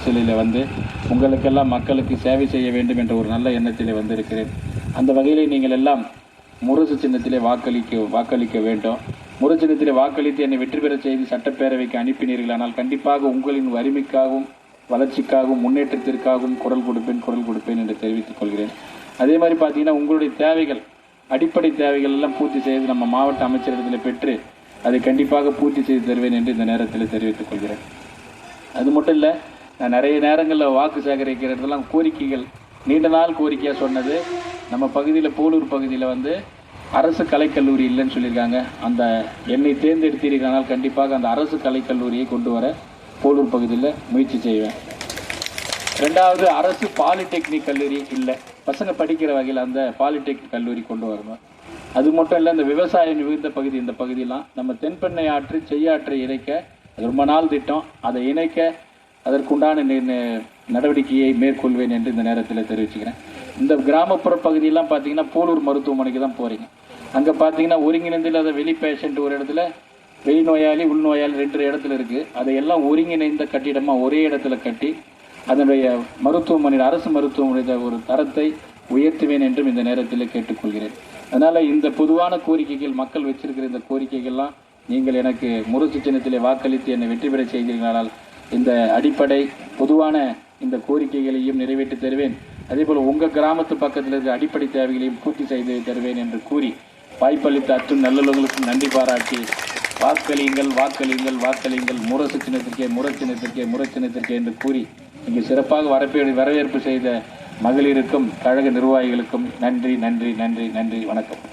அரசியலில் வந்து உங்களுக்கெல்லாம் மக்களுக்கு சேவை செய்ய வேண்டும் என்ற ஒரு நல்ல எண்ணத்திலே வந்திருக்கிறேன். அந்த வகையிலே நீங்கள் எல்லாம் முரசு சின்னத்திலே வாக்களிக்க வேண்டும். முரசு சின்னத்திலே வாக்களித்து என்னை வெற்றி பெற செய்து சட்டப்பேரவைக்கு அனுப்பினீர்கள். ஆனால் கண்டிப்பாக உங்களின் வறுமைக்காகவும் வளர்ச்சிக்காகவும் முன்னேற்றத்திற்காகவும் குரல் கொடுப்பேன் என்று தெரிவித்துக் கொள்கிறேன். அதே மாதிரி பார்த்தீங்கன்னா உங்களுடைய தேவைகள், அடிப்படை தேவைகள் எல்லாம் பூர்த்தி செய்து நம்ம மாவட்ட அமைச்சரிடத்தில் பெற்று அதை கண்டிப்பாக பூர்த்தி செய்து தருவேன் என்று இந்த நேரத்தில் தெரிவித்துக் கொள்கிறேன். அது மட்டும் இல்லை, நான் நிறைய நேரங்களில் வாக்கு சேகரிக்கிற இடத்துலாம் கோரிக்கைகள் நீண்ட நாள் கோரிக்கையாக சொன்னது, நம்ம பகுதியில் போலூர் பகுதியில் வந்து அரசு கலைக்கல்லூரி இல்லைன்னு சொல்லியிருக்காங்க. அந்த என்னை தேர்ந்தெடுத்தீர்களானால் கண்டிப்பாக அந்த அரசு கலைக்கல்லூரியை கொண்டு வர போலூர் பகுதியில் முயற்சி செய்வேன். ரெண்டாவது, அரசு பாலிடெக்னிக் கல்லூரி இல்லை, பசங்க படிக்கிற வகையில் அந்த பாலிடெக்னிக் கல்லூரி கொண்டு வரணும். அது மட்டும் இல்லை, இந்த விவசாயம் மிகுந்த பகுதி இந்த பகுதியெலாம் நம்ம தென்பெண்ணை ஆற்று செய்யாற்றை இணைக்க ரொம்ப நாள் திட்டம், அதை இணைக்க அதற்குண்டான நடவடிக்கையை மேற்கொள்வேன் என்று இந்த நேரத்தில் தெரிவிச்சுக்கிறேன். இந்த கிராமப்புற பகுதியெல்லாம் பார்த்தீங்கன்னா போலூர் மருத்துவமனைக்கு தான் போகிறீங்க. அங்கே பார்த்தீங்கன்னா ஒருங்கிணைந்தில் அதை வெளி பேஷண்ட் ஒரு இடத்துல, வெளிநோயாளி உள்நோயாளி 2 இடத்துல இருக்குது. அதையெல்லாம் ஒருங்கிணைந்த கட்டிடமாக ஒரே இடத்துல கட்டி அதனுடைய மருத்துவமனையில் அரசு மருத்துவமனையில் ஒரு தரத்தை உயர்த்துவேன் என்றும் இந்த நேரத்தில் கேட்டுக்கொள்கிறேன். அதனால் இந்த பொதுவான கோரிக்கைகள், மக்கள் வச்சிருக்கிற இந்த கோரிக்கைகள்லாம் நீங்கள் எனக்கு முரசு சின்னத்திலே வாக்களித்து என்னை வெற்றி பெற செய்தீர்களானால் இந்த அடிப்படை பொதுவான இந்த கோரிக்கைகளையும் நிறைவேற்றி தருவேன். அதேபோல் உங்கள் கிராமத்து பக்கத்தில் இருக்கிற அடிப்படை தேவைகளையும் பூர்த்தி செய்து தருவேன் என்று கூறி வாய்ப்பளித்த அற்றும் நல்லவர்களுக்கும் நன்றி பாராட்டி வாக்களியுங்கள் முரசு சின்னத்திற்கே என்று கூறி இங்கு சிறப்பாக வரவேற்பு செய்த மகளிருக்கும் கழக நிர்வாகிகளுக்கும் நன்றி. வணக்கம்.